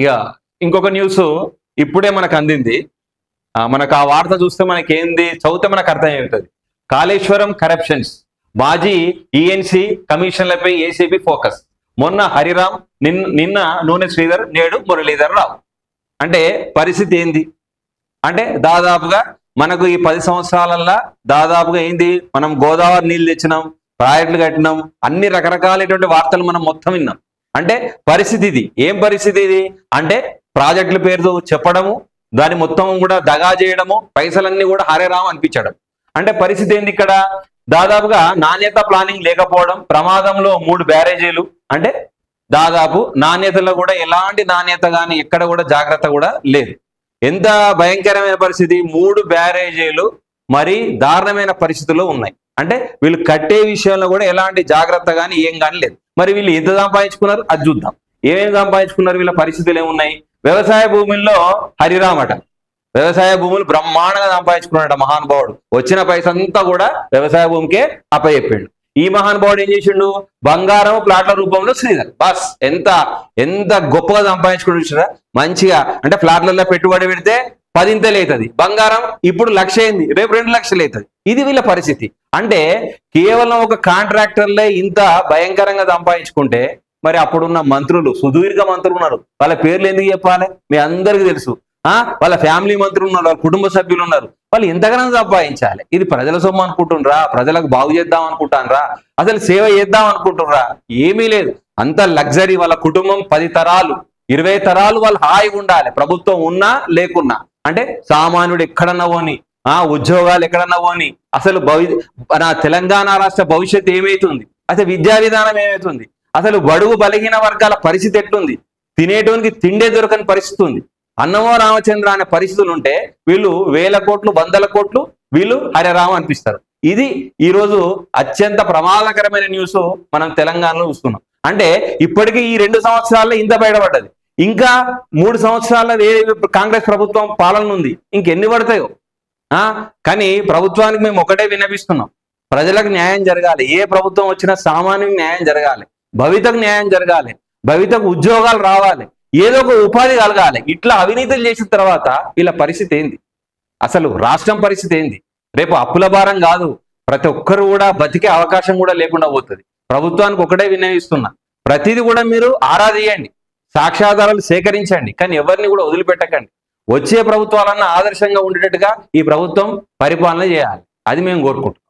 ఇక ఇంకొక న్యూస్ ఇప్పుడే మనకు అందింది. మనకు ఆ వార్త చూస్తే మనకేంది చదివితే మనకు అర్థమవుతుంది. కాళేశ్వరం కరప్షన్స్, మాజీ ఈఎన్సీ కమిషన్లపై ఏసీబీ ఫోకస్. మొన్న హరిరామ్, నిన్న నూనె శ్రీధర్, నేడు మురళీధర్ రావు. అంటే పరిస్థితి ఏంది అంటే దాదాపుగా మనకు ఈ 10 సంవత్సరాలల్లా దాదాపుగా ఏంది, మనం గోదావరి నీళ్ళు తెచ్చినాం, ప్రాజెక్టులు కట్టినాం, అన్ని రకరకాలైనటువంటి వార్తలు మనం మొత్తం విన్నాం. అంటే పరిస్థితి ఇది. ఏం పరిస్థితి ఇది అంటే ప్రాజెక్టుల పేరుతో చెప్పడము, దాని మొత్తం కూడా దగా చేయడము, పైసలన్నీ కూడా హరేరామ్ అనిపించడం. అంటే పరిస్థితి ఏంది ఇక్కడ, దాదాపుగా నాణ్యత ప్లానింగ్ లేకపోవడం, ప్రమాదంలో 3 బ్యారేజీలు. అంటే దాదాపు నాణ్యతలో కూడా ఎలాంటి నాణ్యత కానీ ఎక్కడ కూడా జాగ్రత్త కూడా లేదు. ఎంత భయంకరమైన పరిస్థితి, 3 బ్యారేజీలు మరి దారుణమైన పరిస్థితుల్లో ఉన్నాయి. అంటే వీళ్ళు కట్టే విషయంలో కూడా ఎలాంటి జాగ్రత్త కానీ ఏం కానీ లేదు. మరి వీళ్ళు ఎంత సంపాదించుకున్నారు అది చూద్దాం. ఏమేమి సంపాదించుకున్నారు, వీళ్ళ పరిస్థితులు ఏమున్నాయి. వ్యవసాయ భూముల్లో హరిరామ్ అట, వ్యవసాయ భూములు బ్రహ్మాండంగా సంపాదించుకున్నాడట మహానుభావుడు. వచ్చిన పైసంతా కూడా వ్యవసాయ భూమికే అప్పచెప్పాడు. ఈ మహానుభావుడు ఏం చేసిండు, బంగారం ప్లాట్ల రూపంలో శ్రీధర్ బస్ ఎంత ఎంత గొప్పగా సంపాదించుకుని చూసారా. మంచిగా అంటే ఫ్లాట్లలో పెట్టుబడి పెడితే 10 ఇంతలు అవుతుంది, బంగారం ఇప్పుడు 1,00,000 అయింది, రేపు 2 లక్షలు అవుతుంది. ఇది వీళ్ళ పరిస్థితి. అంటే కేవలం ఒక కాంట్రాక్టర్లే ఇంత భయంకరంగా సంపాదించుకుంటే మరి అప్పుడున్న మంత్రులు, సుదీర్ఘ మంత్రులు ఉన్నారు, వాళ్ళ పేర్లు ఎందుకు చెప్పాలి, మీ అందరికీ తెలుసు. వాళ్ళ ఫ్యామిలీ మంత్రులు ఉన్నారు, వాళ్ళ కుటుంబ సభ్యులు ఉన్నారు, వాళ్ళు ఎంతగానో సంపాదించాలి. ఇది ప్రజల సొమ్ము అనుకుంటున్నారా, ప్రజలకు బాగు చేద్దాం అనుకుంటానరా, అసలు సేవ చేద్దాం అనుకుంటున్నారా, ఏమీ లేదు. అంత లగ్జరీ. వాళ్ళ కుటుంబం 10 తరాలు 20 తరాలు వాళ్ళు హాయిగా ఉండాలి, ప్రభుత్వం ఉన్నా లేకున్నా. అంటే సామాన్యుడు ఎక్కడన్నా పోని, ఉద్యోగాలు ఎక్కడన్నా పోని, అసలు మన తెలంగాణ రాష్ట్ర భవిష్యత్తు ఏమైతుంది, అసలు విద్యా విధానం ఏమైతుంది, అసలు బడుగు బలహీన వర్గాల పరిస్థితి ఎట్లుంది, తినేటోనికి తిండే దొరకని పరిస్థితి ఉంది. అన్నమో రామచంద్ర అనే పరిస్థితులు ఉంటే వీళ్ళు 1000 కోట్లు 100 కోట్లు వీళ్ళు హరిరామ్ అనిపిస్తారు. ఇది ఈరోజు అత్యంత ప్రమాదకరమైన న్యూస్ మనం తెలంగాణలో చూస్తున్నాం. అంటే ఇప్పటికీ ఈ 2 సంవత్సరాల్లో ఇంత బయటపడ్డది. ఇంకా 3 సంవత్సరాల కాంగ్రెస్ ప్రభుత్వం పాలన ఉంది, ఇంకెన్ని పడతాయో. కానీ ప్రభుత్వానికి మేము ఒకటే విన్నపిస్తున్నాం, ప్రజలకు న్యాయం జరగాలి. ఏ ప్రభుత్వం వచ్చినా సామాన్యునికి న్యాయం జరగాలి, భవితకు న్యాయం జరగాలి, భవితకు ఉద్యోగాలు రావాలి, ఏదో ఒక ఉపాధి కలగాలి. ఇట్లా అవినీతులు చేసిన తర్వాత వీళ్ళ పరిస్థితి ఏంది, అసలు రాష్ట్రం పరిస్థితి ఏంది. రేపు అప్పుల భారం కాదు, ప్రతి ఒక్కరు కూడా బతికే అవకాశం కూడా లేకుండా పోతుంది. ప్రభుత్వానికి ఒకటే విన్నవిస్తున్నా, ప్రతిదీ కూడా మీరు ఆరా తీయండి, సాక్ష్యాధారాలు సేకరించండి, కానీ ఎవరిని కూడా వదిలిపెట్టకండి. వచ్చే ప్రభుత్వాలన్నా ఆదర్శంగా ఉండేటట్టుగా ఈ ప్రభుత్వం పరిపాలన చేయాలి. అది మేము కోరుకుంటున్నాం.